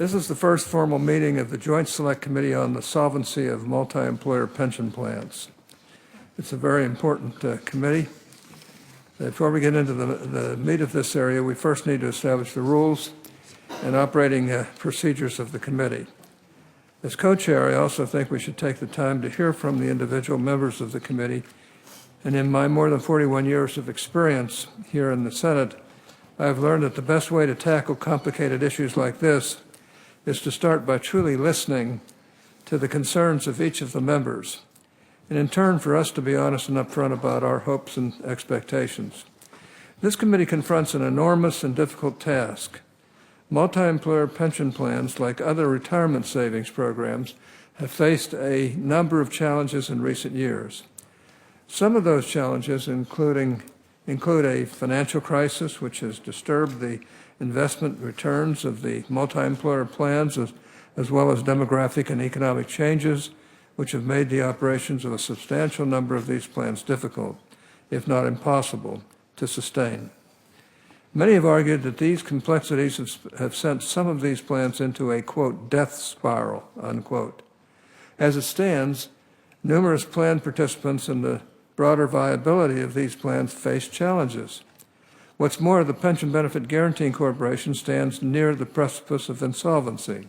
This is the first formal meeting of the Joint Select Committee on the Solvency of Multi-Employer Pension Plans. It's a very important committee. Before we get into the meat of this area, we first need to establish the rules and operating procedures of the committee. As co-chair, I also think we should take the time to hear from the individual members of the committee. And in my more than 41 years of experience here in the Senate, I've learned that the best way to tackle complicated issues like this is to start by truly listening to the concerns of each of the members, and in turn for us to be honest and upfront about our hopes and expectations. This committee confronts an enormous and difficult task. Multi-employer pension plans, like other retirement savings programs, have faced a number of challenges in recent years. Some of those challenges include a financial crisis, which has disturbed the investment returns of the multi-employer plans, as well as demographic and economic changes, which have made the operations of a substantial number of these plans difficult, if not impossible, to sustain. Many have argued that these complexities have sent some of these plans into a, quote, death spiral, unquote. As it stands, numerous plan participants and the broader viability of these plans face challenges. What's more, the Pension Benefit Guaranteeing Corporation stands near the precipice of insolvency.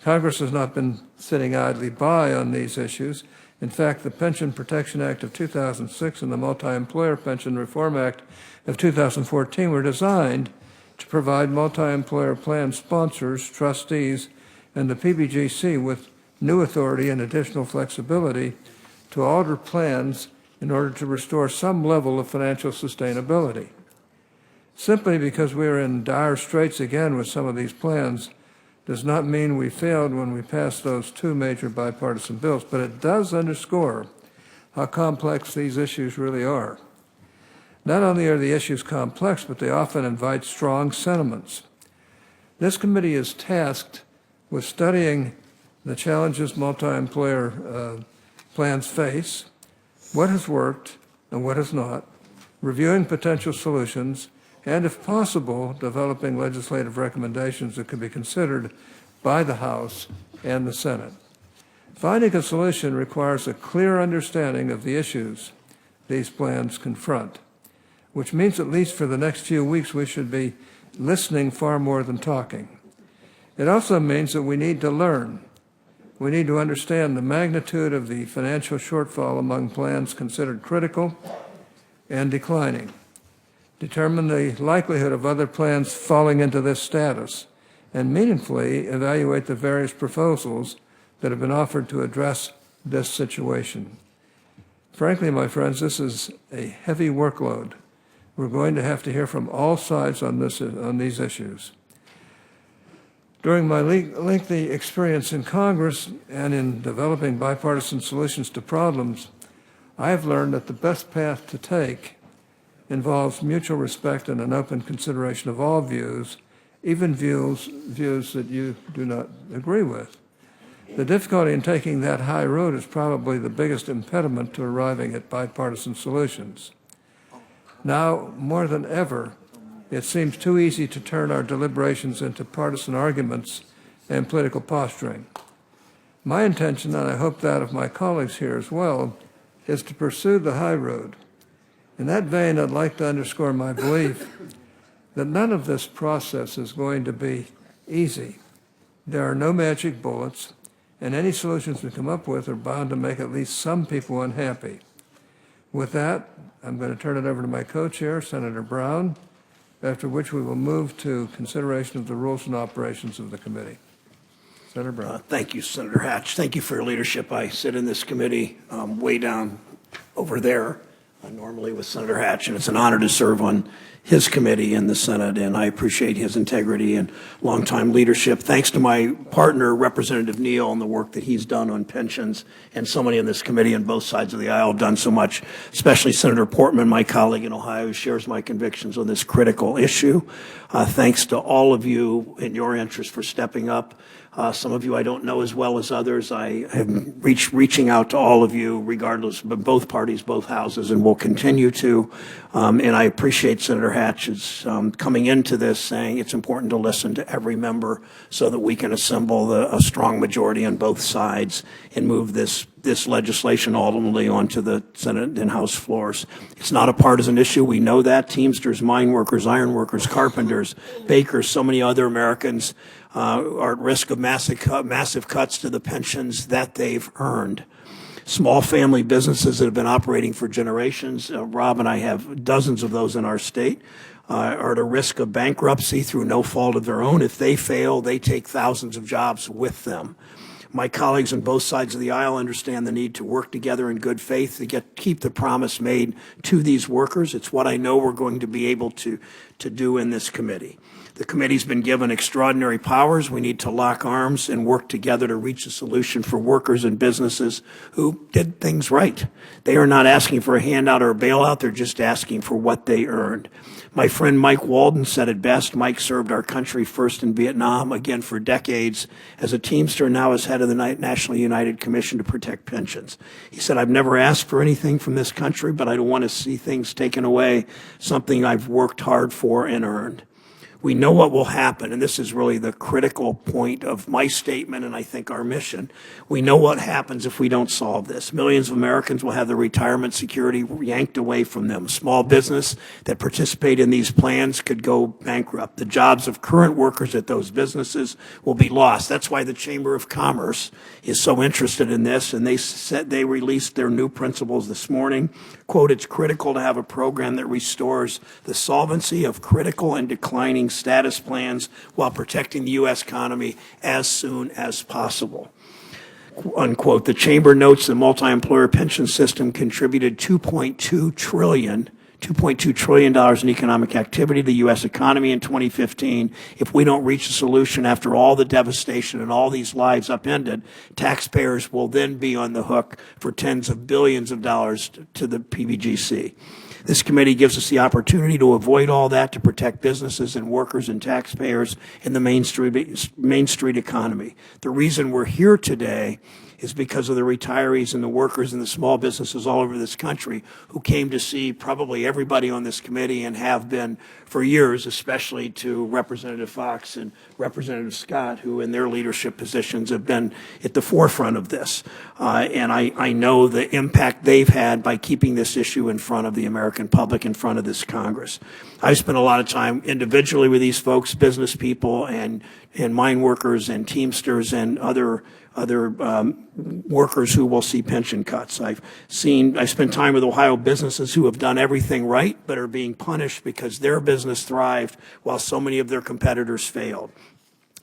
Congress has not been sitting idly by on these issues. In fact, the Pension Protection Act of 2006 and the Multi-Employer Pension Reform Act of 2014 were designed to provide multi-employer plan sponsors, trustees, and the PBGC with new authority and additional flexibility to alter plans in order to restore some level of financial sustainability. Simply because we are in dire straits again with some of these plans does not mean we failed when we passed those two major bipartisan bills, but it does underscore how complex these issues really are. Not only are the issues complex, but they often invite strong sentiments. This committee is tasked with studying the challenges multi-employer plans face, what has worked and what has not, reviewing potential solutions, and, if possible, developing legislative recommendations that could be considered by the House and the Senate. Finding a solution requires a clear understanding of the issues these plans confront, which means, at least for the next few weeks, we should be listening far more than talking. It also means that we need to learn. We need to understand the magnitude of the financial shortfall among plans considered critical and declining, determine the likelihood of other plans falling into this status, and meaningfully evaluate the various proposals that have been offered to address this situation. Frankly, my friends, this is a heavy workload. We're going to have to hear from all sides on these issues. During my lengthy experience in Congress and in developing bipartisan solutions to problems, I have learned that the best path to take involves mutual respect and an open consideration of all views, even views that you do not agree with. The difficulty in taking that high road is probably the biggest impediment to arriving at bipartisan solutions. Now, more than ever, it seems too easy to turn our deliberations into partisan arguments and political posturing. My intention, and I hope that of my colleagues here as well, is to pursue the high road. In that vein, I'd like to underscore my belief that none of this process is going to be easy. There are no magic bullets, and any solutions we come up with are bound to make at least some people unhappy. With that, I'm going to turn it over to my co-chair, Senator Brown, after which we will move to consideration of the rules and operations of the committee. Senator Brown. Thank you, Senator Hatch. Thank you for your leadership. I sit in this committee way down over there, normally with Senator Hatch, and it's an honor to serve on his committee in the Senate, and I appreciate his integrity and longtime leadership. Thanks to my partner, Representative Neal, and the work that he's done on pensions, and so many in this committee on both sides of the aisle have done so much, especially Senator Portman, my colleague in Ohio, who shares my convictions on this critical issue. Thanks to all of you in your interest for stepping up. Some of you I don't know as well as others. I have reaching out to all of you, regardless of both parties, both houses, and will continue to. And I appreciate Senator Hatch's coming into this saying it's important to listen to every member so that we can assemble a strong majority on both sides and move this legislation ultimately onto the Senate and House floors. It's not a partisan issue. We know that. Teamsters, mine workers, iron workers, carpenters, bakers, so many other Americans are at risk of massive cuts to the pensions that they've earned. Small family businesses that have been operating for generations, Rob and I have dozens of those in our state, are at a risk of bankruptcy through no fault of their own. If they fail, they take thousands of jobs with them. My colleagues on both sides of the aisle understand the need to work together in good faith to keep the promise made to these workers. It's what I know we're going to be able to do in this committee. The committee's been given extraordinary powers. We need to lock arms and work together to reach a solution for workers and businesses who did things right. They are not asking for a handout or a bailout. They're just asking for what they earned. My friend Mike Walden said it best. Mike served our country first in Vietnam, again for decades, as a Teamster, now as head of the National United Commission to Protect Pensions. He said, I've never asked for anything from this country, but I don't want to see things taken away, something I've worked hard for and earned. We know what will happen, and this is really the critical point of my statement and I think our mission. We know what happens if we don't solve this. Millions of Americans will have their retirement security yanked away from them. Small business that participate in these plans could go bankrupt. The jobs of current workers at those businesses will be lost. That's why the Chamber of Commerce is so interested in this, and they released their new principles this morning. Quote, it's critical to have a program that restores the solvency of critical and declining status plans while protecting the U.S. economy as soon as possible. Unquote. The Chamber notes the multi-employer pension system contributed $2.2 trillion in economic activity to the U.S. economy in 2015. If we don't reach a solution after all the devastation and all these lives upended, taxpayers will then be on the hook for tens of billions of dollars to the PBGC. This committee gives us the opportunity to avoid all that, to protect businesses and workers and taxpayers in the Main Street economy. The reason we're here today is because of the retirees and the workers and the small businesses all over this country who came to see probably everybody on this committee and have been for years, especially to Representative Fox and Representative Scott, who in their leadership positions have been at the forefront of this. And I know the impact they've had by keeping this issue in front of the American public, in front of this Congress. I've spent a lot of time individually with these folks, business people and mine workers and Teamsters and other workers who will see pension cuts. I spent time with Ohio businesses who have done everything right but are being punished because their business thrived while so many of their competitors failed.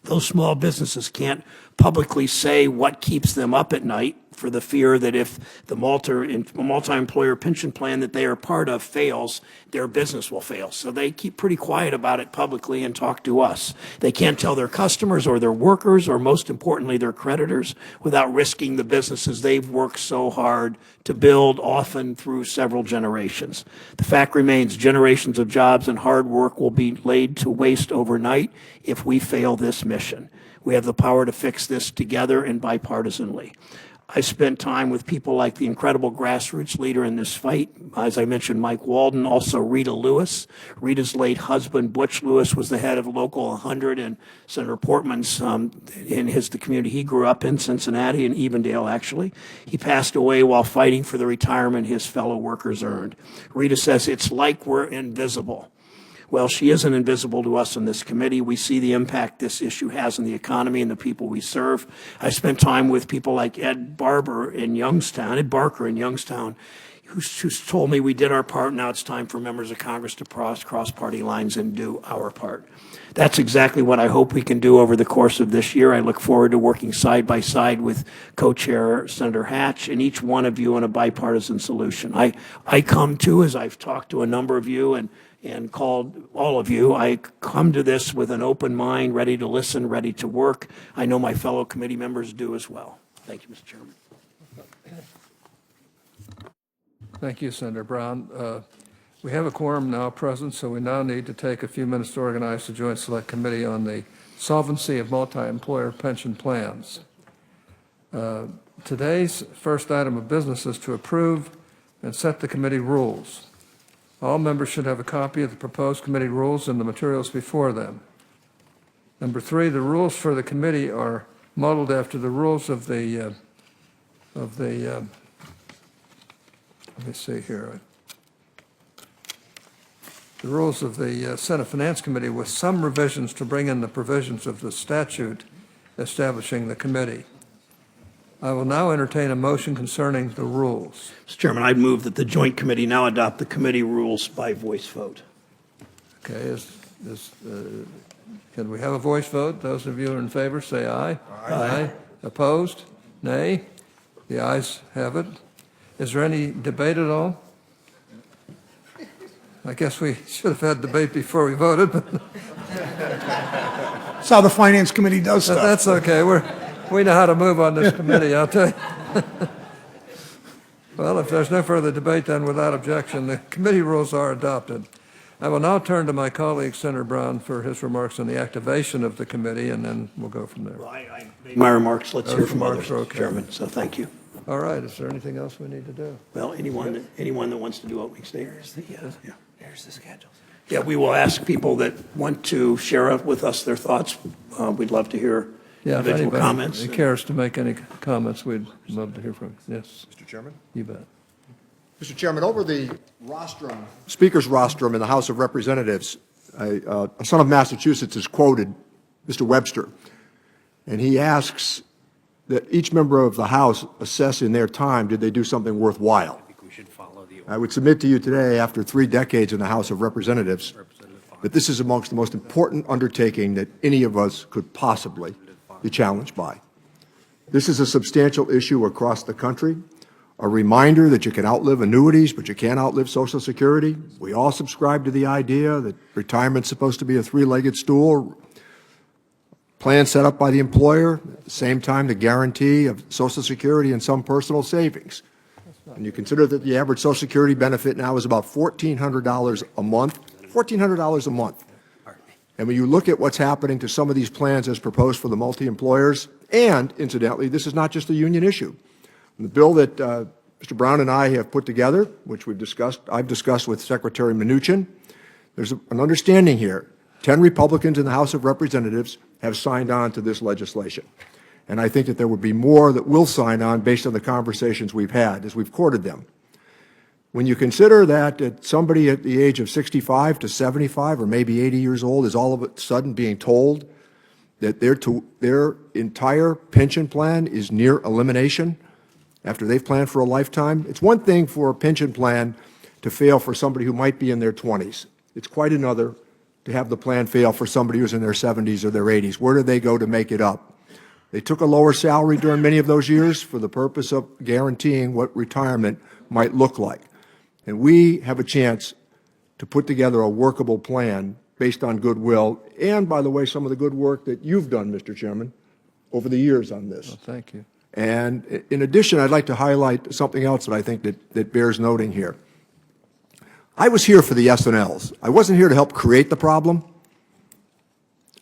Those small businesses can't publicly say what keeps them up at night for the fear that if the multi-employer pension plan that they are part of fails, their business will fail. So they keep pretty quiet about it publicly and talk to us. They can't tell their customers or their workers or, most importantly, their creditors without risking the businesses they've worked so hard to build, often through several generations. The fact remains generations of jobs and hard work will be laid to waste overnight if we fail this mission. We have the power to fix this together and bipartisanly. I spent time with people like the incredible grassroots leader in this fight. As I mentioned, Mike Walden, also Rita Lewis. Rita's late husband, Butch Lewis, was the head of Local 100 and Senator Portman's, the community he grew up in, Cincinnati and Evendale, actually. He passed away while fighting for the retirement his fellow workers earned. Rita says, it's like we're invisible. Well, she isn't invisible to us in this committee. We see the impact this issue has on the economy and the people we serve. I spent time with people like Ed Barker in Youngstown, who's told me we did our part. Now it's time for members of Congress to cross party lines and do our part. That's exactly what I hope we can do over the course of this year. I look forward to working side by side with co-chair Senator Hatch and each one of you on a bipartisan solution. I come to, as I've talked to a number of you and called all of you, I come to this with an open mind, ready to listen, ready to work. I know my fellow committee members do as well. Thank you, Mr. Chairman. Thank you, Senator Brown. We have a quorum now present, so we now need to take a few minutes to organize the Joint Select Committee on the solvency of multi-employer pension plans. Today's first item of business is to approve and set the committee rules. All members should have a copy of the proposed committee rules and the materials before them. Number 3, the rules for the committee are modeled after the rules of the let me see here. The rules of the Senate Finance Committee with some revisions to bring in the provisions of the statute establishing the committee. I will now entertain a motion concerning the rules. Mr. Chairman, I'd move that the Joint Committee now adopt the committee rules by voice vote. Okay, can we have a voice vote? Those of you who are in favor, say aye. Aye. Opposed? Nay. The ayes have it. Is there any debate at all? I guess we should have had debate before we voted, but That's how the Finance Committee does stuff. that's okay. We know how to move on this committee, I'll tell you. Well, if there's no further debate, then without objection, the committee rules are adopted. I will now turn to my colleague, Senator Brown, for his remarks on the activation of the committee, and then we'll go from there. Well, I made my remarks. Let's hear from remarks others, are Mr. okay. Chairman. So thank you. All right, is there anything else we need to do? Well, anyone that wants to do opening statements? Here's the schedule. Yeah, we will ask people that want to share with us their thoughts. We'd love to hear Yeah, if individual anybody comments. cares to make any comments, we'd love to hear from you. Yes, Mr. Chairman? you bet. Mr. Chairman, over the rostrum, Speaker's rostrum in the House of Representatives, a son of Massachusetts is quoted, Mr. Webster, and he asks that each member of the House assess in their time, did they do something worthwhile? I think we should follow the I would submit to you today, after 3 decades in the House of Representatives, that this is amongst the most important undertaking that any of us could possibly be challenged by. This is a substantial issue across the country, a reminder that you can outlive annuities, but you can't outlive Social Security. We all subscribe to the idea that retirement's supposed to be a 3-legged stool, plan set up by the employer, at the same time the guarantee of Social Security and some personal savings. And you consider that the average Social Security benefit now is about $1,400 a month, $1,400 a month. And when you look at what's happening to some of these plans as proposed for the multi-employers, and incidentally, this is not just a union issue. The bill that Mr. Brown and I have put together, which I've discussed with Secretary Mnuchin, there's an understanding here. 10 Republicans in the House of Representatives have signed on to this legislation. And I think that there would be more that will sign on based on the conversations we've had as we've courted them. When you consider that somebody at the age of 65 to 75 or maybe 80 years old is all of a sudden being told that their entire pension plan is near elimination after they've planned for a lifetime, it's one thing for a pension plan to fail for somebody who might be in their 20s. It's quite another to have the plan fail for somebody who's in their 70s or their 80s. Where do they go to make it up? They took a lower salary during many of those years for the purpose of guaranteeing what retirement might look like. And we have a chance to put together a workable plan based on goodwill and, by the way, some of the good work that you've done, Mr. Chairman, over the years on this. Well, thank you. And in addition, I'd like to highlight something else that I think that bears noting here. I was here for the S&Ls. I wasn't here to help create the problem,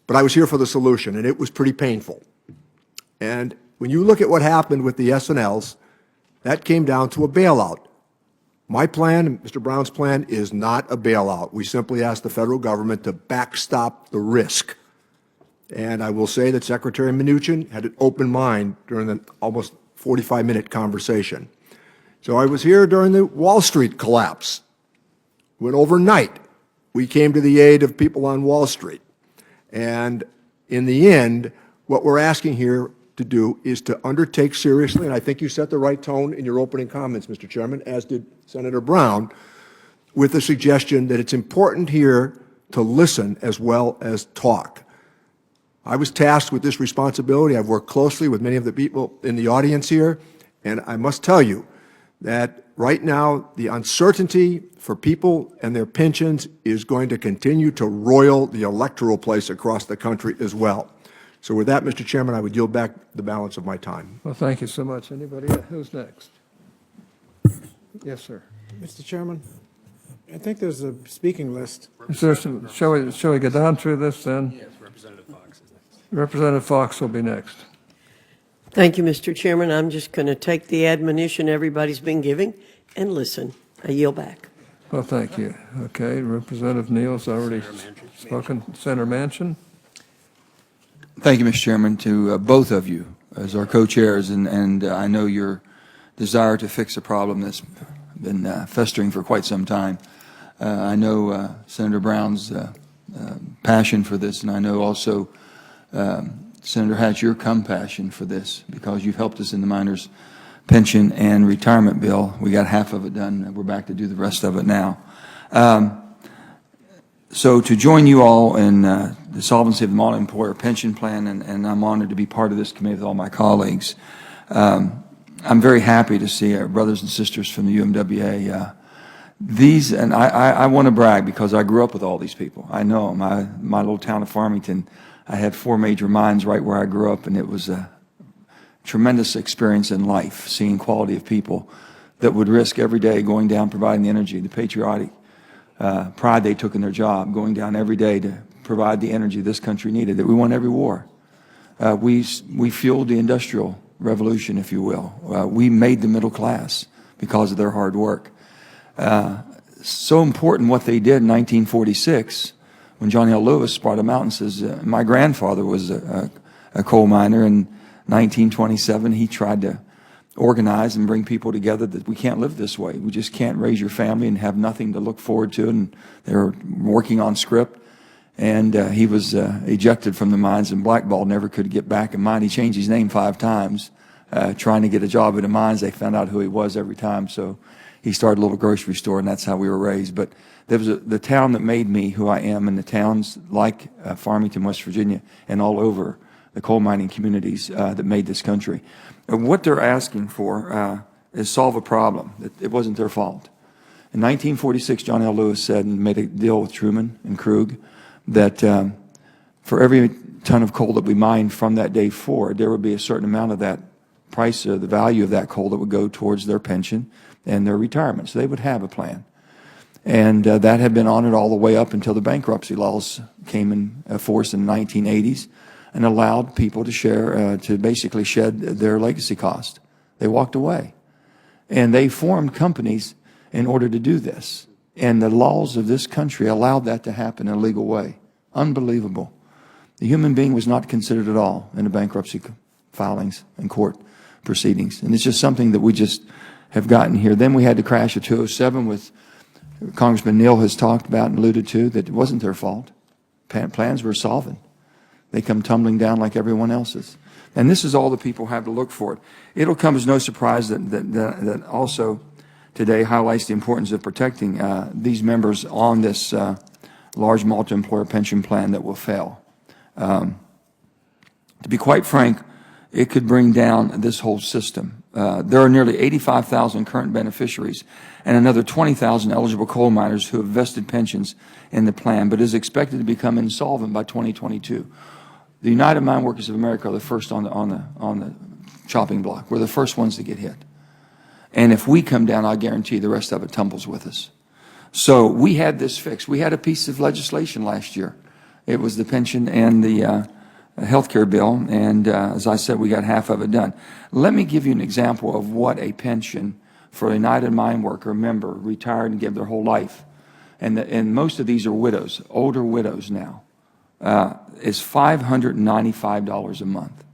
but I was here for the solution, and it was pretty painful. And when you look at what happened with the S&Ls, that came down to a bailout. My plan, Mr. Brown's plan, is not a bailout. We simply asked the federal government to backstop the risk. And I will say that Secretary Mnuchin had an open mind during the almost 45-minute conversation. So I was here during the Wall Street collapse, when overnight we came to the aid of people on Wall Street. And in the end, what we're asking here to do is to undertake seriously, and I think you set the right tone in your opening comments, Mr. Chairman, as did Senator Brown, with the suggestion that it's important here to listen as well as talk. I was tasked with this responsibility. I've worked closely with many of the people in the audience here, and I must tell you that right now the uncertainty for people and their pensions is going to continue to roil the electoral place across the country as well. So with that, Mr. Chairman, I would yield back the balance of my time. Well, thank you so much. Anybody? Who's next? Yes, sir. Mr. Chairman, I think there's a speaking list. Is there some, shall we get down through this then? Yes, Representative Fox is next. Representative Fox will be next. Thank you, Mr. Chairman. I'm just going to take the admonition everybody's been giving and listen. I yield back. Well, thank you. Okay, Representative Neal's already spoken. Senator Manchin? Thank you, Mr. Chairman, to both of you as our co-chairs, and I know your desire to fix a problem that's been festering for quite some time. I know Senator Brown's passion for this, and I know also Senator Hatch, your compassion for this, because you've helped us in the miners' pension and retirement bill. We got half of it done. We're back to do the rest of it now. So to join you all in the solvency of the multi-employer pension plan, and I'm honored to be part of this committee with all my colleagues. I'm very happy to see our brothers and sisters from the UMWA. And I want to brag because I grew up with all these people. I know them. My little town of Farmington, I had 4 major mines right where I grew up, and it was a tremendous experience in life, seeing quality of people that would risk every day going down, providing the energy, the patriotic pride they took in their job, going down every day to provide the energy this country needed, that we won every war. We fueled the industrial revolution, if you will. We made the middle class because of their hard work. So important what they did in 1946 when John L. Lewis brought them out and says, my grandfather was a coal miner. In 1927, he tried to organize and bring people together that we can't live this way. We just can't raise your family and have nothing to look forward to. And they were working on script. And he was ejected from the mines and blackballed, never could get back in mine. He changed his name 5 times, trying to get a job in the mines. They found out who he was every time. So he started a little grocery store, and that's how we were raised. But there was the town that made me who I am, and the towns like Farmington, West Virginia, and all over the coal mining communities that made this country. And what they're asking for is solve a problem. It wasn't their fault. In 1946, John L. Lewis said and made a deal with Truman and Krug that for every ton of coal that we mined from that day forward, there would be a certain amount of that price or the value of that coal that would go towards their pension and their retirement. So they would have a plan. And that had been honored all the way up until the bankruptcy laws came in force in the 1980s and allowed people to share, to basically shed their legacy cost. They walked away. And they formed companies in order to do this. And the laws of this country allowed that to happen in a legal way. Unbelievable. The human being was not considered at all in the bankruptcy filings and court proceedings. And it's just something that we just have gotten here. Then we had the crash of 2007 with Congressman Neal has talked about and alluded to, that it wasn't their fault. Plans were solvent. They come tumbling down like everyone else's. And this is all the people have to look for. It'll come as no surprise that also today highlights the importance of protecting these members on this large multi-employer pension plan that will fail. To be quite frank, it could bring down this whole system. There are nearly 85,000 current beneficiaries and another 20,000 eligible coal miners who have vested pensions in the plan, but is expected to become insolvent by 2022. The United Mine Workers of America are the first on the chopping block. We're the first ones to get hit. And if we come down, I guarantee the rest of it tumbles with us. So we had this fixed. We had a piece of legislation last year. It was the pension and the health care bill, and as I said, we got half of it done. Let me give you an example of what a pension for a United Mine Worker member, retired and gave their whole life, and most of these are widows, older widows now, is $595 a month.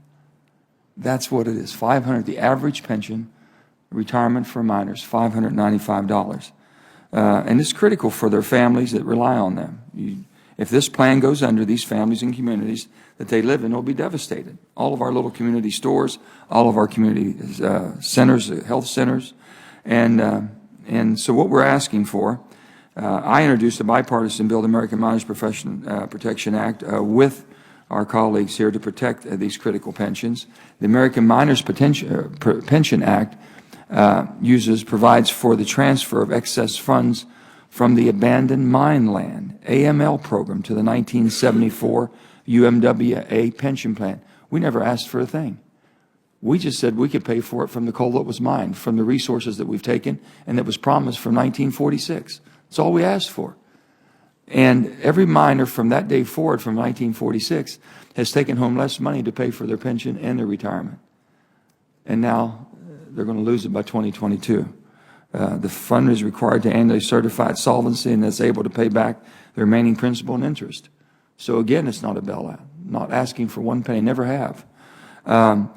That's what it is, $500. The average pension, retirement for miners, $595. And it's critical for their families that rely on them. If this plan goes under, these families and communities that they live in will be devastated. All of our little community stores, all of our community centers, health centers. And so what we're asking for, I introduced a bipartisan bill, the American Miners Protection Act, with our colleagues here to protect these critical pensions. The American Miners Pension Act provides for the transfer of excess funds from the abandoned mine land, AML program, to the 1974 UMWA pension plan. We never asked for a thing. We just said we could pay for it from the coal that was mined, from the resources that we've taken and that was promised from 1946. That's all we asked for. And every miner from that day forward, from 1946, has taken home less money to pay for their pension and their retirement. And now they're going to lose it by 2022. The fund is required to annually certify its solvency and it's able to pay back the remaining principal and interest. So again, it's not a bailout. Not asking for one penny, never have.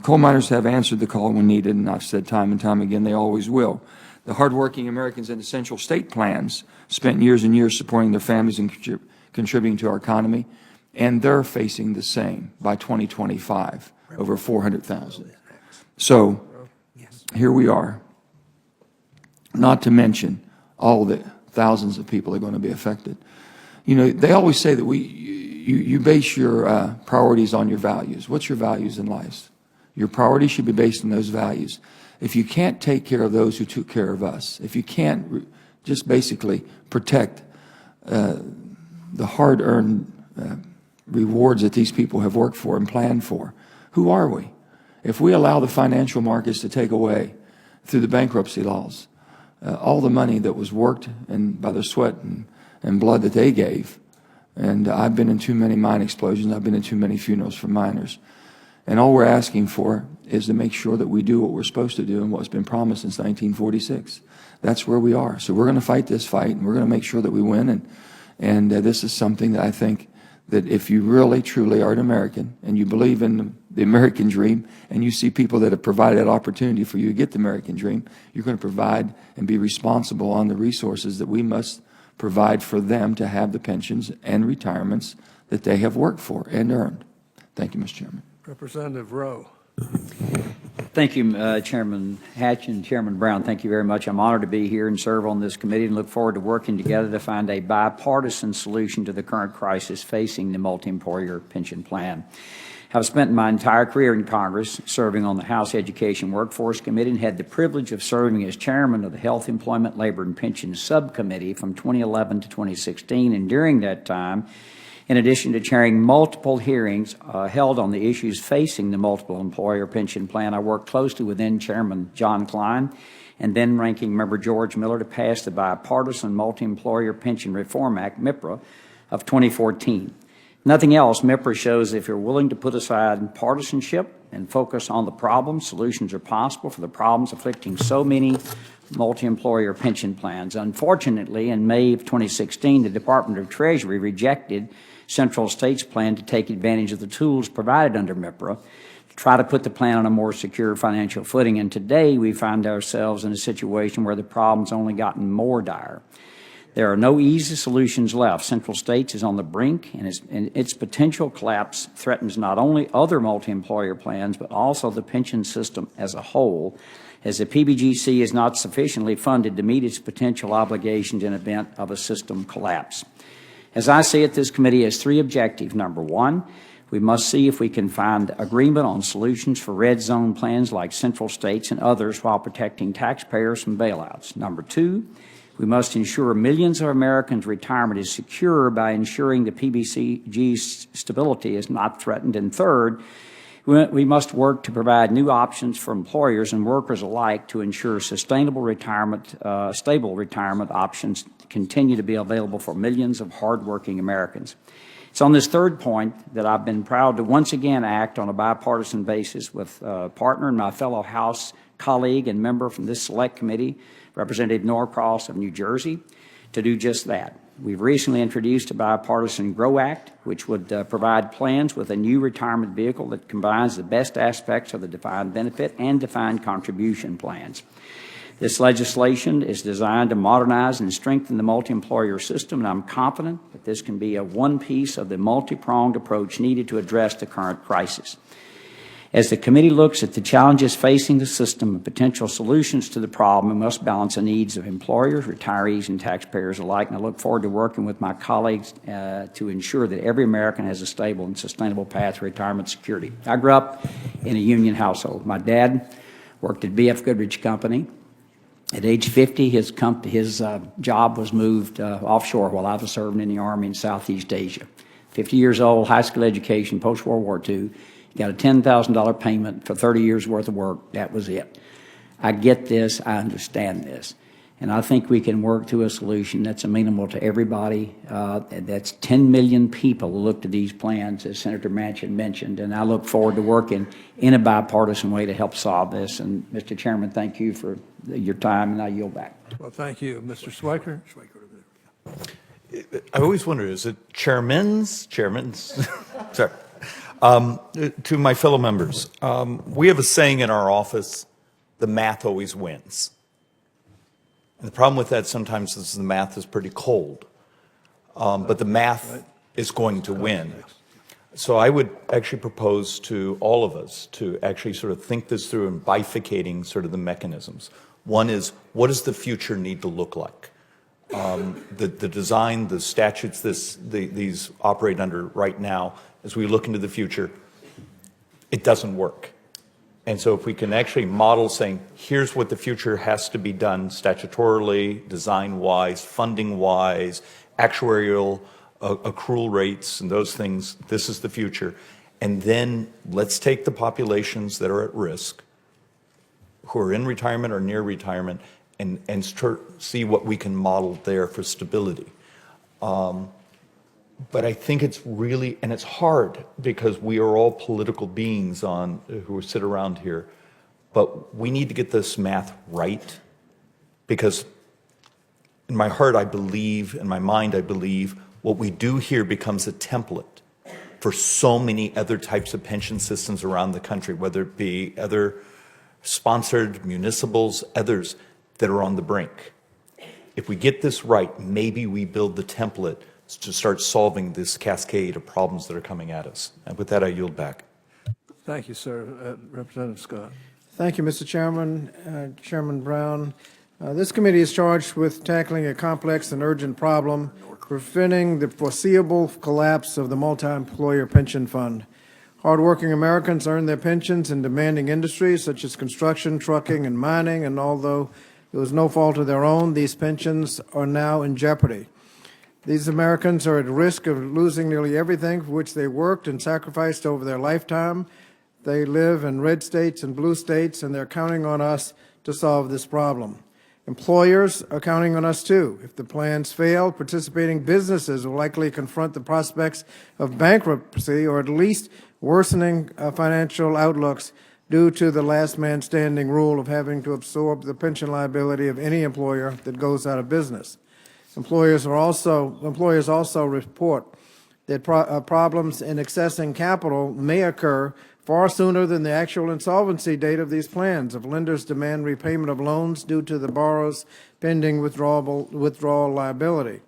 Coal miners have answered the call when needed, and I've said time and time again, they always will. The hardworking Americans in essential state plans spent years and years supporting their families and contributing to our economy, and they're facing the same by 2025, over 400,000. So here we are, not to mention all the thousands of people that are going to be affected. You know, they always say that you base your priorities on your values. What's your values in life? Your priorities should be based on those values. If you can't take care of those who took care of us, if you can't just basically protect the hard-earned rewards that these people have worked for and planned for, who are we? If we allow the financial markets to take away, through the bankruptcy laws, all the money that was worked and by the sweat and blood that they gave, and I've been in too many mine explosions, I've been in too many funerals for miners, and all we're asking for is to make sure that we do what we're supposed to do and what's been promised since 1946. That's where we are. So we're going to fight this fight, and we're going to make sure that we win. And this is something that I think that if you really, truly are an American, and you believe in the American dream, and you see people that have provided that opportunity for you to get the American dream, you're going to provide and be responsible on the resources that we must provide for them to have the pensions and retirements that they have worked for and earned. Thank you, Mr. Chairman. Representative Rowe. Thank you, Chairman Hatch and Chairman Brown. Thank you very much. I'm honored to be here and serve on this committee and look forward to working together to find a bipartisan solution to the current crisis facing the multi-employer pension plan. I've spent my entire career in Congress serving on the House Education Workforce Committee and had the privilege of serving as chairman of the Health, Employment, Labor, and Pensions Subcommittee from 2011 to 2016. And during that time, in addition to chairing multiple hearings held on the issues facing the multiple employer pension plan, I worked closely with then Chairman John Klein and then Ranking Member George Miller to pass the Bipartisan Multi-Employer Pension Reform Act, MIPRA, of 2014. Nothing else, MIPRA shows if you're willing to put aside partisanship and focus on the problem, solutions are possible for the problems afflicting so many multi-employer pension plans. Unfortunately, in May of 2016, the Department of Treasury rejected Central State's plan to take advantage of the tools provided under MIPRA to try to put the plan on a more secure financial footing. And today we find ourselves in a situation where the problem's only gotten more dire. There are no easy solutions left. Central States is on the brink, and its potential collapse threatens not only other multi-employer plans, but also the pension system as a whole, as the PBGC is not sufficiently funded to meet its potential obligations in event of a system collapse. As I see it, this committee has three objectives. Number one, we must see if we can find agreement on solutions for red zone plans like Central States and others while protecting taxpayers from bailouts. Number two, we must ensure millions of Americans' retirement is secure by ensuring the PBG's stability is not threatened. And third, we must work to provide new options for employers and workers alike to ensure sustainable retirement, stable retirement options continue to be available for millions of hardworking Americans. It's on this third point that I've been proud to once again act on a bipartisan basis with a partner and my fellow House colleague and member from this select committee, Representative Norcross of New Jersey, to do just that. We've recently introduced a bipartisan GROW Act, which would provide plans with a new retirement vehicle that combines the best aspects of the defined benefit and defined contribution plans. This legislation is designed to modernize and strengthen the multi-employer system, and I'm confident that this can be one piece of the multi-pronged approach needed to address the current crisis. As the committee looks at the challenges facing the system and potential solutions to the problem, we must balance the needs of employers, retirees, and taxpayers alike. And I look forward to working with my colleagues to ensure that every American has a stable and sustainable path to retirement security. I grew up in a union household. My dad worked at B.F. Goodrich Company. At age 50, his job was moved offshore while I was serving in the Army in Southeast Asia. 50 years old, high school education, post-World War II. Got a $10,000 payment for 30 years worth of work. That was it. I get this. I understand this. And I think we can work to a solution that's amenable to everybody. That's 10 million people who look to these plans, as Senator Manchin mentioned, and I look forward to working in a bipartisan way to help solve this. And, Mr. Chairman, thank you for your time, and I yield back. Well, thank you. Mr. Schweiker? I always wonder, is it chairman's? Sorry. To my fellow members, we have a saying in our office, the math always wins. And the problem with that sometimes is the math is pretty cold, but the math is going to win. So I would actually propose to all of us to actually sort of think this through and bifurcating sort of the mechanisms. One is, what does the future need to look like? The design, the statutes these operate under right now, as we look into the future, it doesn't work. And so if we can actually model saying, here's what the future has to be done statutorily, design-wise, funding-wise, actuarial accrual rates and those things, this is the future. And then let's take the populations that are at risk, who are in retirement or near retirement, and see what we can model there for stability. But I think it's really, and it's hard because we are all political beings who sit around here, but we need to get this math right, because in my heart I believe, in my mind I believe, what we do here becomes a template for so many other types of pension systems around the country, whether it be other sponsored municipals, others that are on the brink. If we get this right, maybe we build the template to start solving this cascade of problems that are coming at us. And with that, I yield back. Thank you, sir. Representative Scott. Thank you, Mr. Chairman, Chairman Brown. This committee is charged with tackling a complex and urgent problem, preventing the foreseeable collapse of the multi-employer pension fund. Hardworking Americans earn their pensions in demanding industries such as construction, trucking, and mining, and although it was no fault of their own, these pensions are now in jeopardy. These Americans are at risk of losing nearly everything for which they worked and sacrificed over their lifetime. They live in red states and blue states, and they're counting on us to solve this problem. Employers are counting on us too. If the plans fail, participating businesses will likely confront the prospects of bankruptcy or at least worsening financial outlooks due to the last man standing rule of having to absorb the pension liability of any employer that goes out of business. Employers also report that problems in accessing capital may occur far sooner than the actual insolvency date of these plans if lenders demand repayment of loans due to the borrower's pending withdrawal liability.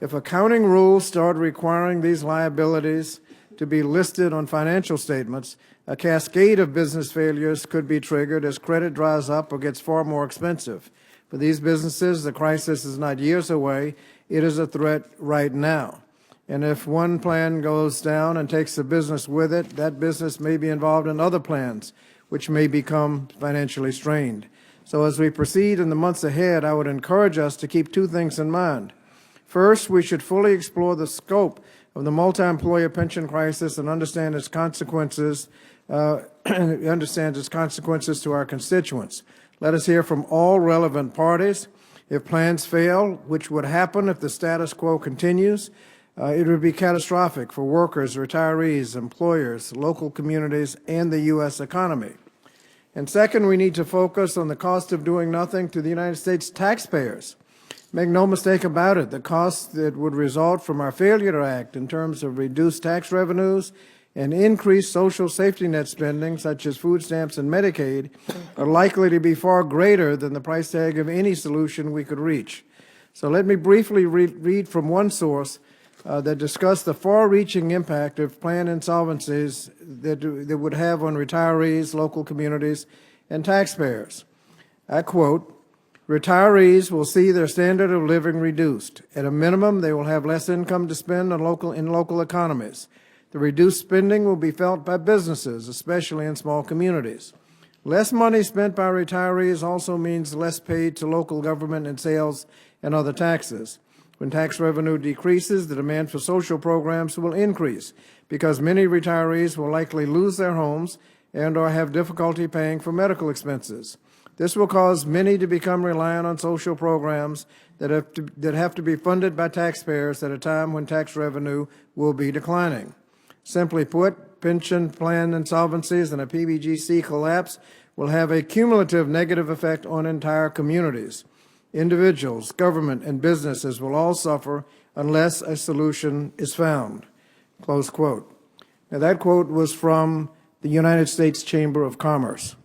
If accounting rules start requiring these liabilities to be listed on financial statements, a cascade of business failures could be triggered as credit dries up or gets far more expensive. For these businesses, the crisis is not years away. It is a threat right now. And if one plan goes down and takes the business with it, that business may be involved in other plans, which may become financially strained. So as we proceed in the months ahead, I would encourage us to keep two things in mind. First, we should fully explore the scope of the multi-employer pension crisis and understand its consequences to our constituents. Let us hear from all relevant parties. If plans fail, which would happen if the status quo continues, it would be catastrophic for workers, retirees, employers, local communities, and the U.S. economy. And second, we need to focus on the cost of doing nothing to the United States taxpayers. Make no mistake about it, the costs that would result from our failure to act in terms of reduced tax revenues and increased social safety net spending, such as food stamps and Medicaid, are likely to be far greater than the price tag of any solution we could reach. So let me briefly read from one source that discussed the far-reaching impact of planned insolvencies that would have on retirees, local communities, and taxpayers. I quote, "Retirees will see their standard of living reduced. At a minimum, they will have less income to spend on local economies. The reduced spending will be felt by businesses, especially in small communities. Less money spent by retirees also means less paid to local government in sales and other taxes. When tax revenue decreases, the demand for social programs will increase because many retirees will likely lose their homes and or have difficulty paying for medical expenses. This will cause many to become reliant on social programs that have to be funded by taxpayers at a time when tax revenue will be declining. Simply put, pension plan insolvencies and a PBGC collapse will have a cumulative negative effect on entire communities. Individuals, government, and businesses will all suffer unless a solution is found. Close quote. Now, that quote was from the United States Chamber of Commerce.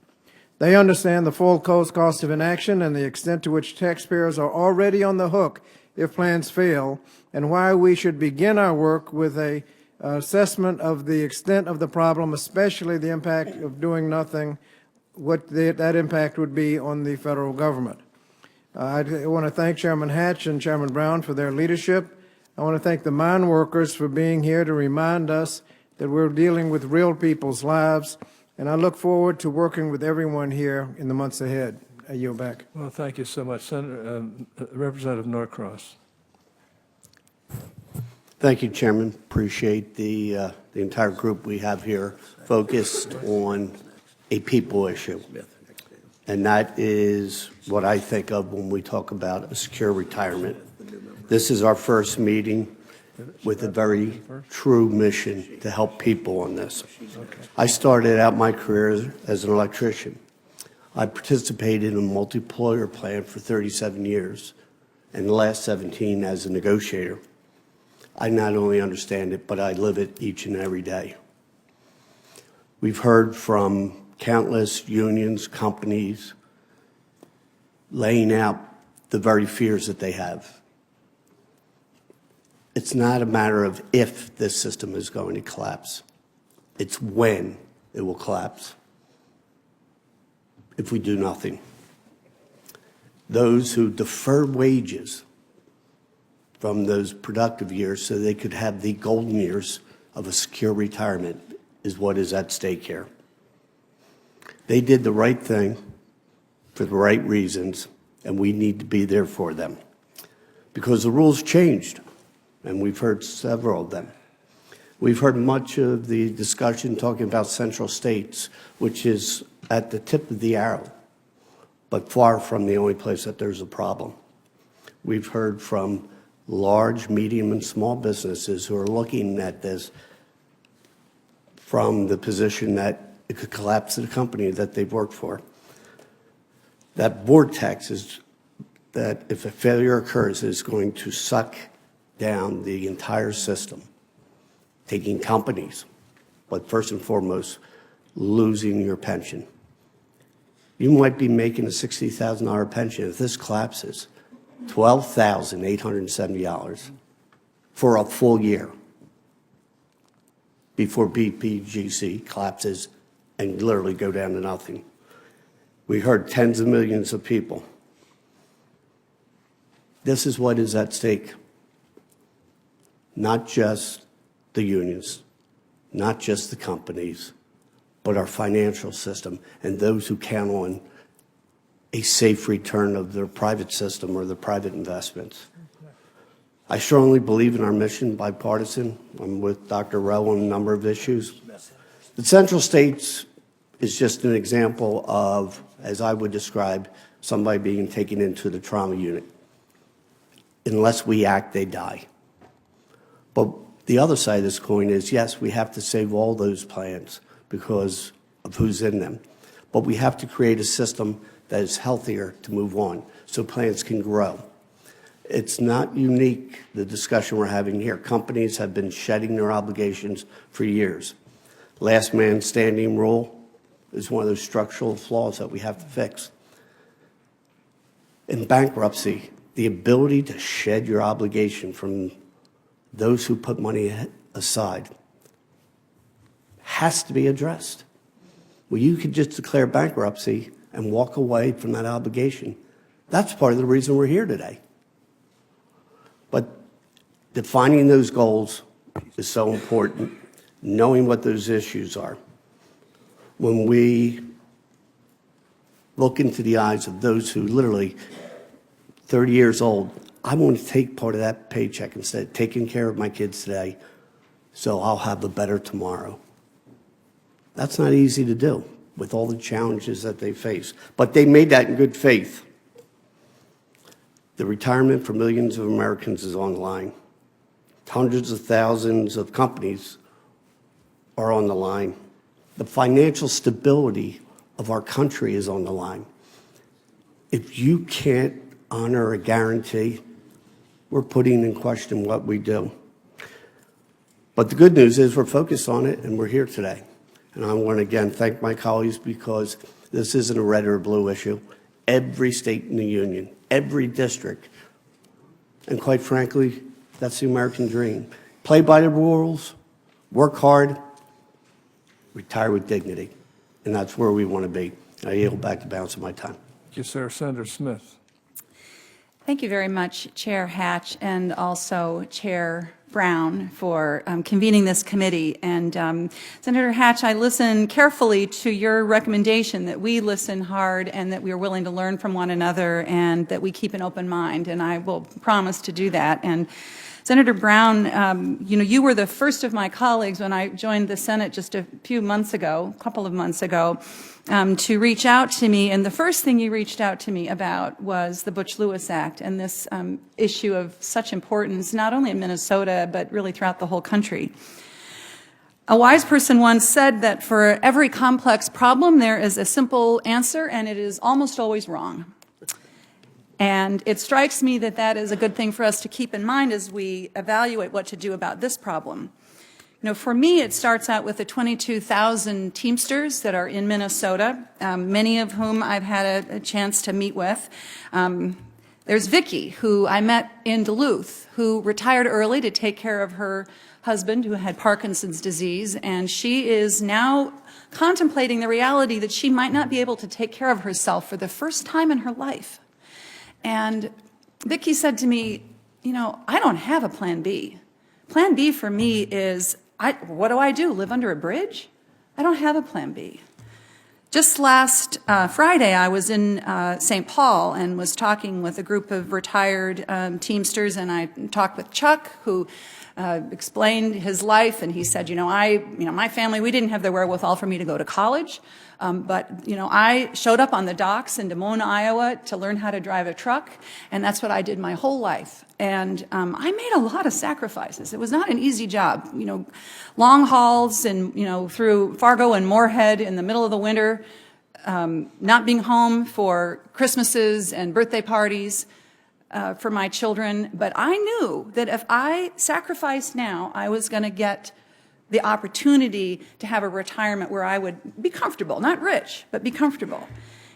They understand the full cost of inaction and the extent to which taxpayers are already on the hook if plans fail, and why we should begin our work with an assessment of the extent of the problem, especially the impact of doing nothing, what that impact would be on the federal government. I want to thank Chairman Hatch and Chairman Brown for their leadership. I want to thank the mine workers for being here to remind us that we're dealing with real people's lives, and I look forward to working with everyone here in the months ahead. I yield back. Well, thank you so much. Senator, Representative Norcross. Thank you, Chairman. Appreciate the entire group we have here focused on a people issue. And that is what I think of when we talk about a secure retirement. This is our first meeting with a very true mission to help people on this. I started out my career as an electrician. I participated in a multi-employer plan for 37 years, and the last 17 as a negotiator. I not only understand it, but I live it each and every day. We've heard from countless unions, companies, laying out the very fears that they have. It's not a matter of if this system is going to collapse. It's when it will collapse if we do nothing. Those who deferred wages from those productive years so they could have the golden years of a secure retirement is what is at stake here. They did the right thing for the right reasons, and we need to be there for them. Because the rules changed, and we've heard several of them. We've heard much of the discussion talking about central states, which is at the tip of the arrow, but far from the only place that there's a problem. We've heard from large, medium, and small businesses who are looking at this from the position that it could collapse the company that they've worked for. That vortex is that if a failure occurs, is going to suck down the entire system, taking companies, but first and foremost, losing your pension. You might be making a $60,000 pension. If this collapses, $12,870 for a full year before BPGC collapses and literally go down to nothing. We heard tens of millions of people. This is what is at stake. Not just the unions, not just the companies, but our financial system and those who count on a safe return of their private system or their private investments. I strongly believe in our mission, bipartisan. I'm with Dr. Rowe on a number of issues. The central states is just an example of, as I would describe, somebody being taken into the trauma unit. Unless we act, they die. But the other side of this coin is, yes, we have to save all those plans because of who's in them. But we have to create a system that is healthier to move on so plans can grow. It's not unique, the discussion we're having here. Companies have been shedding their obligations for years. Last man standing rule is one of those structural flaws that we have to fix. In bankruptcy, the ability to shed your obligation from those who put money aside has to be addressed. Well, you could just declare bankruptcy and walk away from that obligation. That's part of the reason we're here today. But defining those goals is so important, knowing what those issues are. When we look into the eyes of those who literally 30 years old, I want to take part of that paycheck instead of taking care of my kids today so I'll have a better tomorrow. That's not easy to do, with all the challenges that they face. But they made that in good faith. The retirement for millions of Americans is on the line. Hundreds of thousands of companies are on the line. The financial stability of our country is on the line. If you can't honor a guarantee, we're putting in question what we do. But the good news is we're focused on it, and we're here today. And I want to again thank my colleagues, because this isn't a red or blue issue. Every state in the union, every district, and quite frankly, that's the American dream. Play by the rules, work hard, retire with dignity. And that's where we want to be. I yield back the balance of my time. Thank you, sir. Senator Smith. Thank you very much, Chair Hatch, and also Chair Brown, for convening this committee. And Senator Hatch, I listened carefully to your recommendation that we listen hard and that we are willing to learn from one another and that we keep an open mind, and I will promise to do that. And Senator Brown, you were the first of my colleagues when I joined the Senate just a couple of months ago, to reach out to me. And the first thing you reached out to me about was the Butch-Lewis Act and this issue of such importance, not only in Minnesota, but really throughout the whole country. A wise person once said that for every complex problem, there is a simple answer, and it is almost always wrong. And it strikes me that that is a good thing for us to keep in mind as we evaluate what to do about this problem. For me, it starts out with the 22,000 Teamsters that are in Minnesota, many of whom I've had a chance to meet with. There's Vicki, who I met in Duluth, who retired early to take care of her husband who had Parkinson's disease, and she is now contemplating the reality that she might not be able to take care of herself for the first time in her life. And Vicki said to me, I don't have a plan B. Plan B for me is, what do? Live under a bridge? I don't have a plan B. Just last Friday, I was in St. Paul and was talking with a group of retired Teamsters, and I talked with Chuck, who explained his life, and he said, my family, we didn't have the wherewithal for me to go to college, but I showed up on the docks in Des Moines, Iowa, to learn how to drive a truck, and that's what I did my whole life. And I made a lot of sacrifices. It was not an easy job, long hauls and through Fargo and Moorhead in the middle of the winter, not being home for Christmases and birthday parties. For my children, but I knew that if I sacrificed now, I was going to get the opportunity to have a retirement where I would be comfortable, not rich, but be comfortable.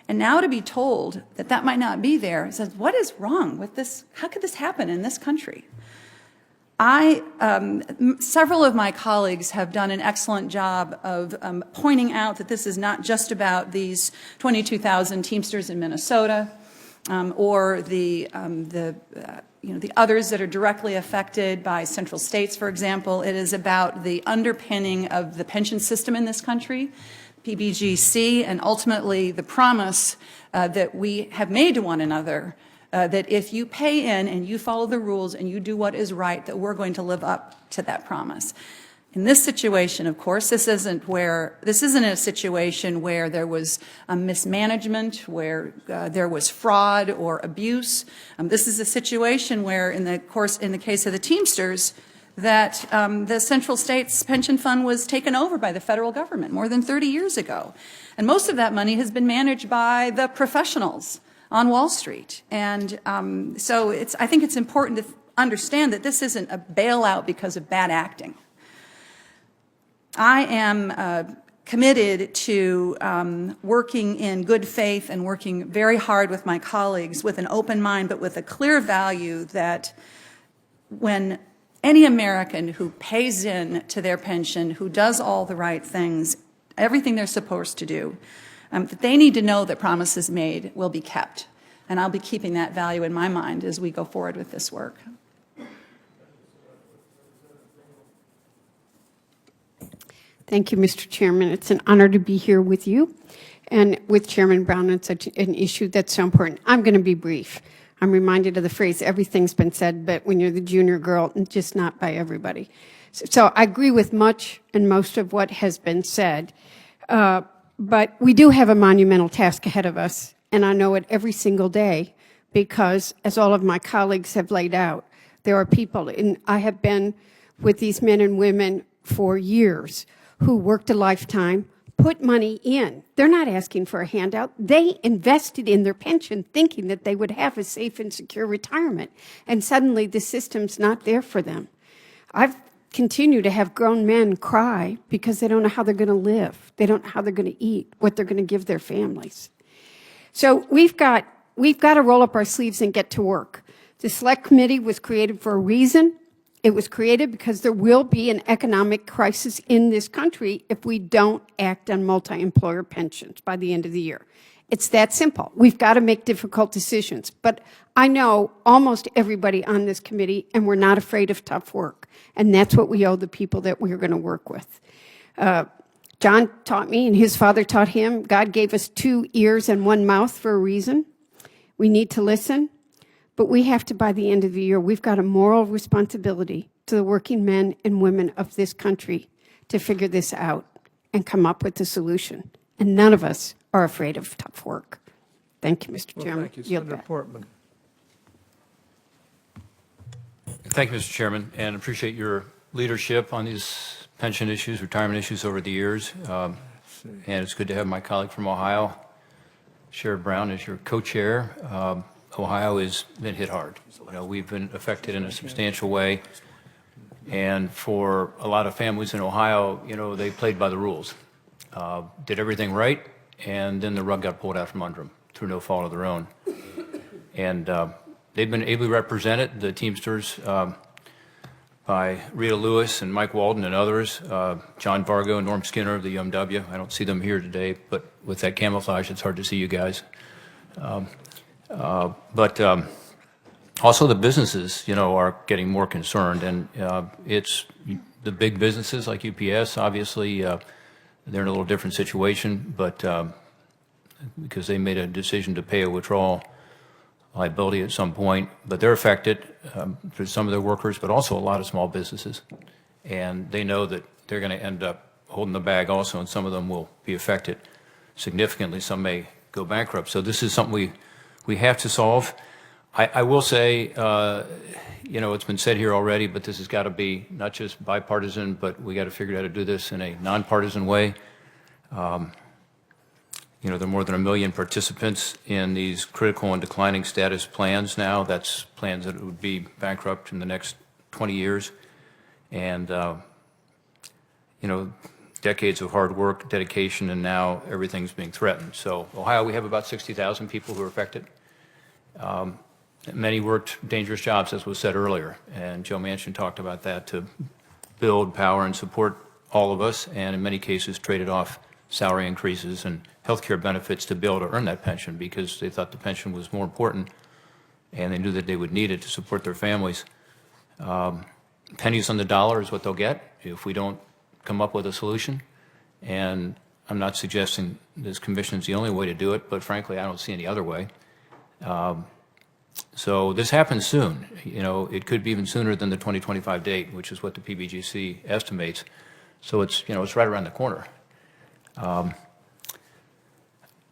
And now to be told that that might not be there, it says, what is wrong with this? How could this happen in this country? Several of my colleagues have done an excellent job of pointing out that this is not just about these 22,000 Teamsters in Minnesota, or the others that are directly affected by central states, for example. It is about the underpinning of the pension system in this country, PBGC, and ultimately the promise that we have made to one another that if you pay in and you follow the rules and you do what is right, that we're going to live up to that promise. In this situation, of course, this isn't a situation where there was mismanagement, where there was fraud or abuse. This is a situation where, in the case of the Teamsters, that the Central States Pension Fund was taken over by the federal government more than 30 years ago. And most of that money has been managed by the professionals on Wall Street. And so I think it's important to understand that this isn't a bailout because of bad acting. I am committed to working in good faith and working very hard with my colleagues with an open mind, but with a clear value that when any American who pays in to their pension, who does all the right things, everything they're supposed to do, that they need to know that promises made will be kept. And I'll be keeping that value in my mind as we go forward with this work. Thank you, Mr. Chairman. It's an honor to be here with you and with Chairman Brown on such an issue that's so important. I'm going to be brief. I'm reminded of the phrase, everything's been said, but when you're the junior girl, just not by everybody. So I agree with much and most of what has been said. But But we do have a monumental task ahead of us, and I know it every single day because, as all of my colleagues have laid out, there are people, and I have been with these men and women for years who worked a lifetime, put money in. They're not asking for a handout. They invested in their pension thinking that they would have a safe and secure retirement, and suddenly the system's not there for them. I've continued to have grown men cry because they don't know how they're going to live. They don't know how they're going to eat, what they're going to give their families. So we've got to roll up our sleeves and get to work. The Select Committee was created for a reason. It was created because there will be an economic crisis in this country if we don't act on multi-employer pensions by the end of the year. It's that simple. We've got to make difficult decisions. But I know almost everybody on this committee, and we're not afraid of tough work. And that's what we owe the people that we're going to work with. John taught me, and his father taught him, God gave us 2 ears and 1 mouth for a reason. We need to listen. But we have to, by the end of the year, we've got a moral responsibility to the working men and women of this country to figure this out and come up with a solution. And none of us are afraid of tough work. Thank you, Mr. Chairman. Thank you. Yield Senator back. Portman. Thank you, Mr. Chairman, and appreciate your leadership on these pension issues, retirement issues over the years. And it's good to have my colleague from Ohio, Sherrod Brown, as your co-chair. Ohio has been hit hard. You know, we've been affected in a substantial way. And for a lot of families in Ohio, you know, they played by the rules, did everything right, and then the rug got pulled out from under them through no fault of their own. And they've been ably represented, the Teamsters, by Rita Lewis and Mike Walden and others, John Vargo and Norm Skinner of the UMW. I don't see them here today, but with that camouflage, it's hard to see you guys. But also the businesses, you know, are getting more concerned, and it's the big businesses like UPS, obviously, they're in a little different situation, but because they made a decision to pay a withdrawal liability at some point, but they're affected for some of their workers, but also a lot of small businesses. And they know that they're going to end up holding the bag also, and some of them will be affected significantly. Some may go bankrupt. So this is something we have to solve. I will say, you know, it's been said here already, but this has got to be not just bipartisan, but we got to figure out how to do this in a nonpartisan way. You know, there are more than 1 million participants in these critical and declining status plans now. That's plans that would be bankrupt in the next 20 years. And, you know, decades of hard work, dedication, and now everything's being threatened. So Ohio, we have about 60,000 people who are affected. Many worked dangerous jobs, as was said earlier, and Joe Manchin talked about that, to build, power, and support all of us, and in many cases traded off salary increases and health care benefits to be able to earn that pension because they thought the pension was more important, and they knew that they would need it to support their families. Pennies on the dollar is what they'll get if we don't come up with a solution, and I'm not suggesting this commission is the only way to do it, but frankly, I don't see any other way. So this happens soon. You know, it could be even sooner than the 2025 date, which is what the PBGC estimates. So it's, you know, it's right around the corner.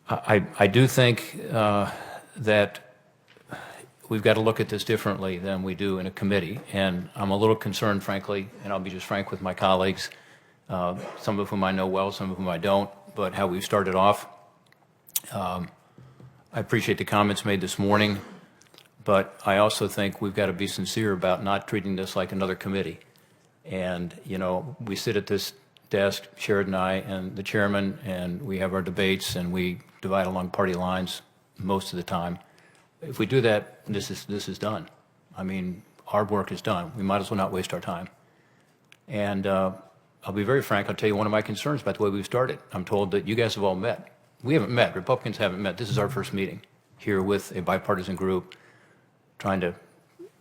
I do think that we've got to look at this differently than we do in a committee, and I'm a little concerned, frankly, and I'll be just frank with my colleagues, some of whom I know well, some of whom I don't, but how we've started off. I appreciate the comments made this morning, but I also think we've got to be sincere about not treating this like another committee. And, you know, we sit at this desk, Sherrod and I, and the chairman, and we have our debates, and we divide along party lines most of the time. If we do that, this is done. I mean, our work is done. We might as well not waste our time. And I'll be very frank. I'll tell you one of my concerns about the way we've started. I'm told that you guys have all met. We haven't met. Republicans haven't met. This is our first meeting here with a bipartisan group trying to,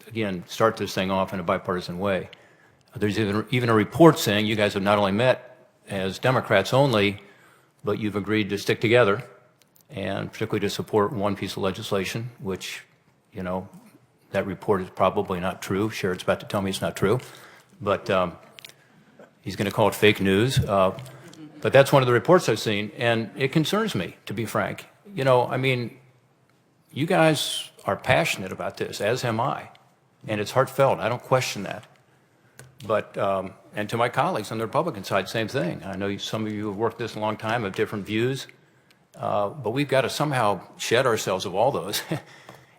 again, start this thing off in a bipartisan way. There's even a report saying you guys have not only met as Democrats only, but you've agreed to stick together, and particularly to support one piece of legislation, which, you know, that report is probably not true. Sherrod's about to tell me it's not true, but he's going to call it fake news. But that's one of the reports I've seen, and it concerns me, to be frank. You know, I mean, you guys are passionate about this, as am I, and it's heartfelt. I don't question that. But, and to my colleagues on the Republican side, same thing. I know some of you have worked this a long time, have different views, but we've got to somehow shed ourselves of all those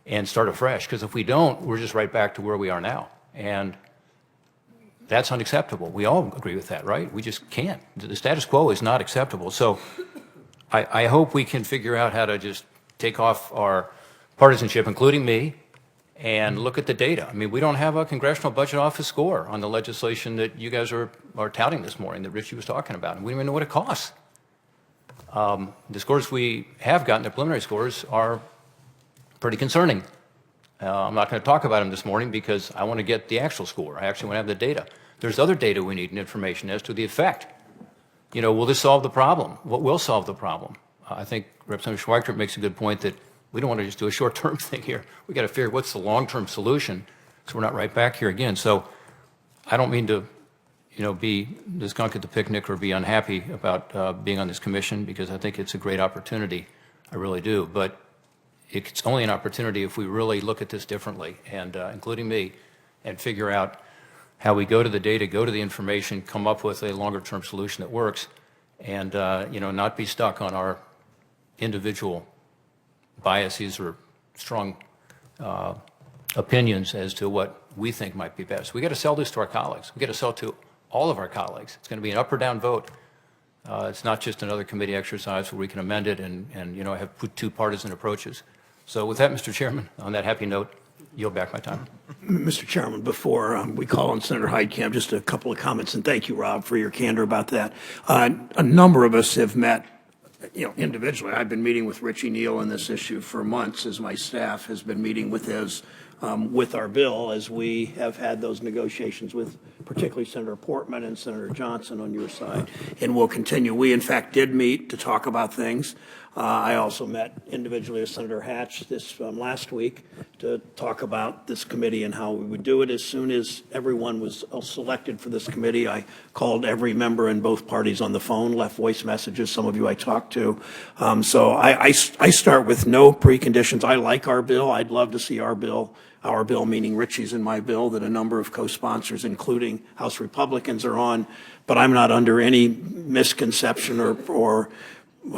and start afresh, because if we don't, we're just right back to where we are now. And that's unacceptable. We all agree with that, right? We just can't. The status quo is not acceptable. So I hope we can figure out how to just take off our partisanship, including me, and look at the data. I mean, we don't have a Congressional Budget Office score on the legislation that you guys are touting this morning, that Richie was talking about, and we don't even know what it costs. The scores we have gotten, the preliminary scores, are pretty concerning. I'm not going to talk about them this morning because I want to get the actual score. I actually want to have the data. There's other data we need and information as to the effect. You know, will this solve the problem? What will solve the problem? I think Representative Schweikert makes a good point that we don't want to just do a short-term thing here. We got to figure what's the long-term solution so we're not right back here again. So I don't mean to, you know, be the skunk at the picnic or be unhappy about being on this commission, because I think it's a great opportunity. I really do. But it's only an opportunity if we really look at this differently, and including me, and figure out how we go to the data, go to the information, come up with a longer-term solution that works, and you know, not be stuck on our individual biases or strong opinions as to what we think might be best. We got to sell this to our colleagues. We got to sell it to all of our colleagues. It's going to be an up or down vote. It's not just another committee exercise where we can amend it and you know, have two partisan approaches. So with that, Mr. Chairman, on that happy note, yield back my time. Mr. Chairman, before we call on Senator Heitkamp, just a couple of comments, and thank you, Rob, for your candor about that. A number of us have met, you know, individually. I've been meeting with Richie Neal on this issue for months, as my staff has been meeting with his, with our bill, as we have had those negotiations with particularly Senator Portman and Senator Johnson on your side, and we'll continue. We, in fact, did meet to talk about things. I also met individually with Senator Hatch this last week to talk about this committee and how we would do it. As soon as everyone was selected for this committee, I called every member in both parties on the phone, left voice messages, some of you I talked to. So I start with no preconditions. I like our bill. I'd love to see our bill meaning Richie's in my bill, that a number of co-sponsors, including House Republicans, are on, but I'm not under any misconception or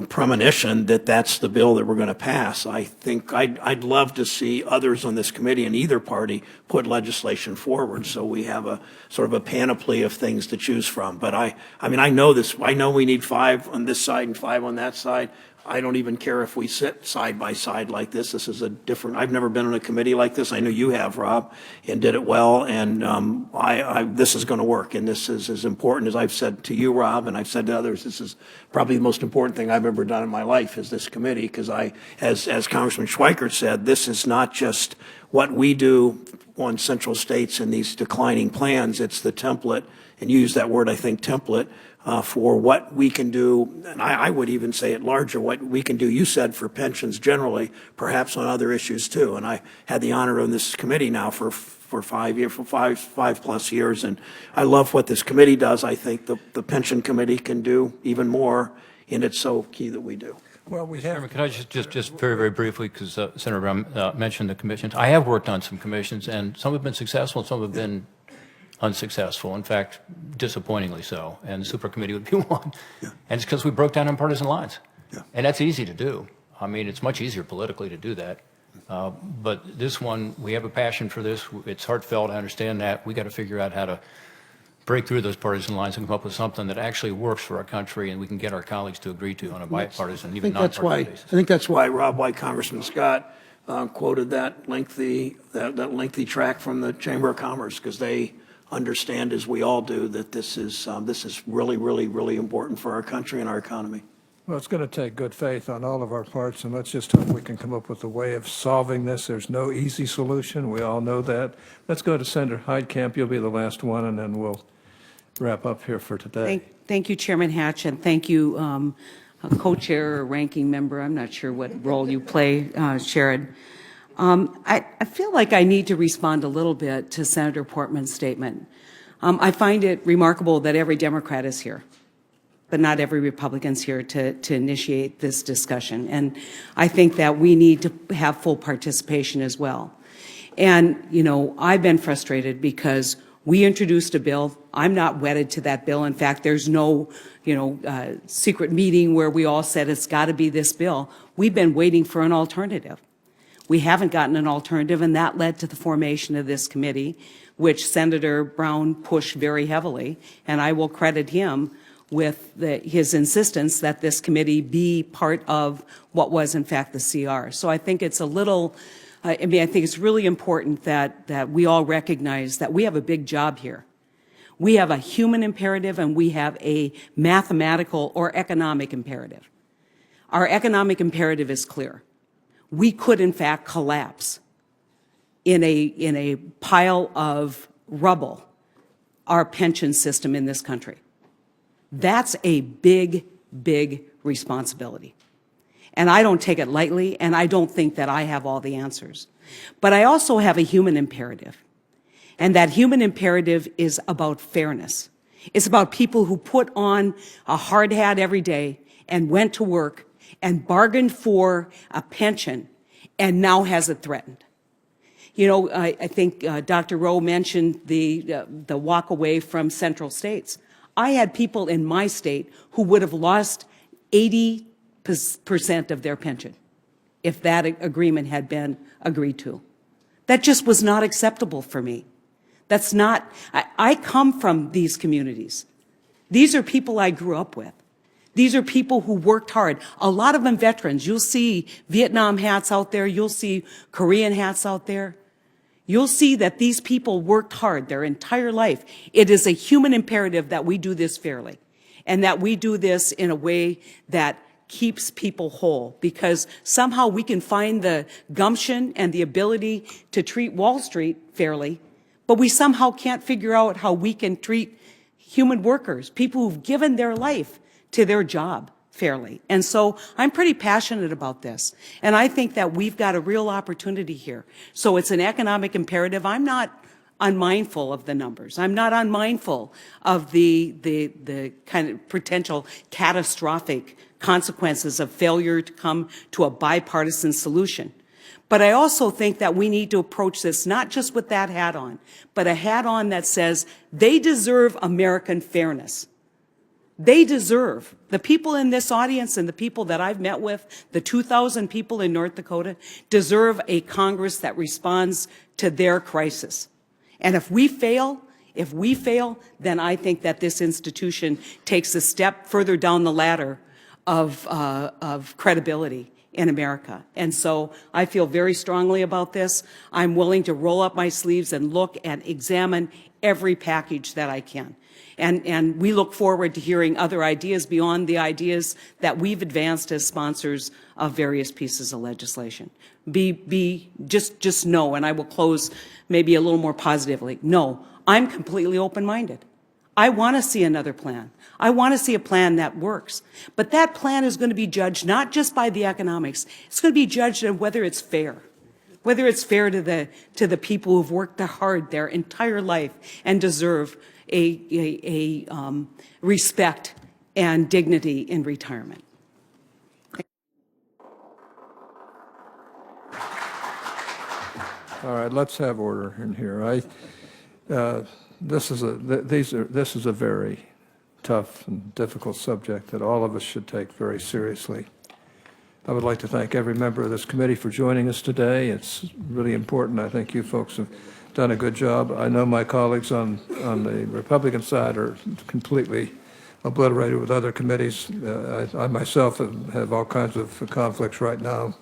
premonition that that's the bill that we're going to pass. I think I'd love to see others on this committee in either party put legislation forward, so we have a sort of a panoply of things to choose from. But I mean, I know this. I know we need 5 on this side and 5 on that side. I don't even care if we sit side by side like this. This is a different, I've never been on a committee like this. I know you have, Rob, and did it well. And this is going to work. And this is as important as I've said to you, Rob, and I've said to others. This is probably the most important thing I've ever done in my life, is this committee, because as Congressman Schweikert said, this is not just what we do on central states in these declining plans. It's the template, and you use that word, I think, template, for what we can do, and I would even say it larger, what we can do, you said, for pensions generally, perhaps on other issues too. And I had the honor of this committee now for 5 plus years, and I love what this committee does. I think the pension committee can do even more, and it's so key that we do. Well, we have. Chairman, can I just very, very briefly, because Senator Brown mentioned the commissions. I have worked on some commissions, and some have been successful, and some have been unsuccessful, in fact, disappointingly so, and the super committee would be one. Yeah. And it's because we broke down on partisan lines. Yeah. And that's easy to do. I mean, it's much easier politically to do that. But this one, we have a passion for this. It's heartfelt, I understand that. We got to figure out how to break through those partisan lines and come up with something that actually works for our country and we can get our colleagues to agree to on a bipartisan, even nonpartisan basis. I think that's why, Rob, why Congressman Scott quoted that lengthy track from the Chamber of Commerce, because they understand, as we all do, that this is really, really, really important for our country and our economy. Well, it's going to take good faith on all of our parts, and let's just hope we can come up with a way of solving this. There's no easy solution. We all know that. Let's go to Senator Heitkamp. You'll be the last one, and then we'll wrap up here for today. Thank you, Chairman Hatch, and thank you, co-chair or ranking member. I'm not sure what role you play, Sherrod. I feel like I need to respond a little bit to Senator Portman's statement. I find it remarkable that every Democrat is here. but not every Republican's here to initiate this discussion. And I think that we need to have full participation as well. And, you know, I've been frustrated because we introduced a bill. I'm not wedded to that bill. In fact, there's no, secret meeting where we all said it's got to be this bill. We've been waiting for an alternative. We haven't gotten an alternative, and that led to the formation of this committee, which Senator Brown pushed very heavily, and I will credit him with his insistence that this committee be part of what was, in fact, the CR. So I think it's a little, I think it's really important that we all recognize that we have a big job here. We have a human imperative and we have a mathematical or economic imperative. Our economic imperative is clear. We could, in fact, collapse in a pile of rubble our pension system in this country. That's a big, big responsibility. And I don't take it lightly, and I don't think that I have all the answers. But I also have a human imperative. And that human imperative is about fairness. It's about people who put on a hard hat every day and went to work and bargained for a pension and now has it threatened. You know, I think Dr. Rowe mentioned the walk away from central states. I had people in my state who would have lost 80% of their pension if that agreement had been agreed to. That just was not acceptable for me. That's not, I come from these communities. These are people I grew up with. These are people who worked hard. A lot of them veterans. You'll see Vietnam hats out there. You'll see Korean hats out there. You'll see that these people worked hard their entire life. It is a human imperative that we do this fairly and that we do this in a way that keeps people whole, because somehow we can find the gumption and the ability to treat Wall Street fairly, but we somehow can't figure out how we can treat human workers, people who've given their life to their job fairly. And so I'm pretty passionate about this. And I think that we've got a real opportunity here. So it's an economic imperative. I'm not unmindful of the numbers. I'm not unmindful of the kind of potential catastrophic consequences of failure to come to a bipartisan solution. But I also think that we need to approach this not just with that hat on, but a hat on that says they deserve American fairness. They deserve, the people in this audience and the people that I've met with, the 2,000 people in North Dakota, deserve a Congress that responds to their crisis. And if we fail, then I think that this institution takes a step further down the ladder of credibility in America. And so I feel very strongly about this. I'm willing to roll up my sleeves and look and examine every package that I can. And we look forward to hearing other ideas beyond the ideas that we've advanced as sponsors of various pieces of legislation. Just know, and I will close maybe a little more positively. No, I'm completely open-minded. I want to see another plan. I want to see a plan that works. But that plan is going to be judged not just by the economics. It's going to be judged on whether it's fair. Whether it's fair to the people who've worked hard their entire life and deserve a respect and dignity in retirement. All right, let's have order in here. This is a very tough and difficult subject that all of us should take very seriously. I would like to thank every member of this committee for joining us today. It's really important. I think you folks have done a good job. I know my colleagues on the Republican side are completely obliterated with other committees. I myself have all kinds of conflicts right now.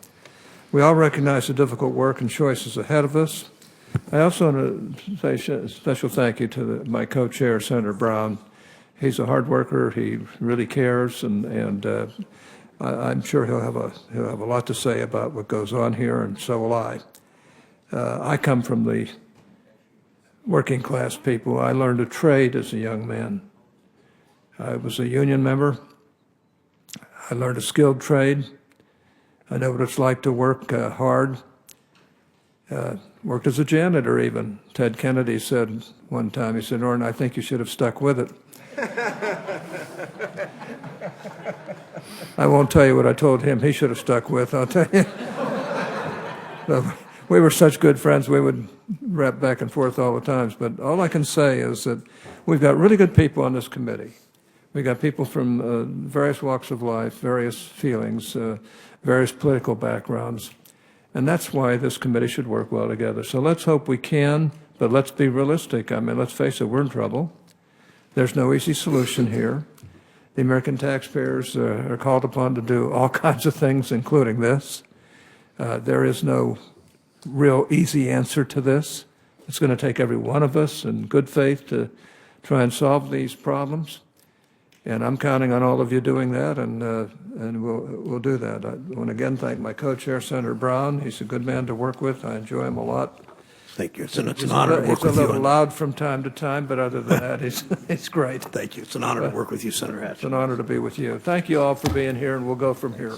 We all recognize the difficult work and choices ahead of us. I also want to say a special thank you to my co-chair, Senator Brown. He's a hard worker. He really cares, and I'm sure he'll have a lot to say about what goes on here, and so will I. I come from the working class people. I learned a trade as a young man. I was a union member. I learned a skilled trade. I know what it's like to work hard. Worked as a janitor even. Ted Kennedy said one time, he said, "Orrin, I think you should have stuck with it." I won't tell you what I told him he should have stuck with, I'll tell you. So, we were such good friends, we would rap back and forth all the times. But all I can say is that we've got really good people on this committee. We've got people from various walks of life, various feelings, various political backgrounds. And that's why this committee should work well together. So let's hope we can, but let's be realistic. I mean, let's face it, we're in trouble. There's no easy solution here. The American taxpayers are called upon to do all kinds of things, including this. There is no real easy answer to this. It's going to take every one of us in good faith to try and solve these problems. And I'm counting on all of you doing that, and we'll do that. I want to again thank my co-chair, Senator Brown. He's a good man to work with. I enjoy him a lot. Thank you. It's an honor to work with you. He's a little loud from time to time, but other than that, he's great. Thank you. It's an honor to work with you, Senator Hatch. It's an honor to be with you. Thank you all for being here, and we'll go from here.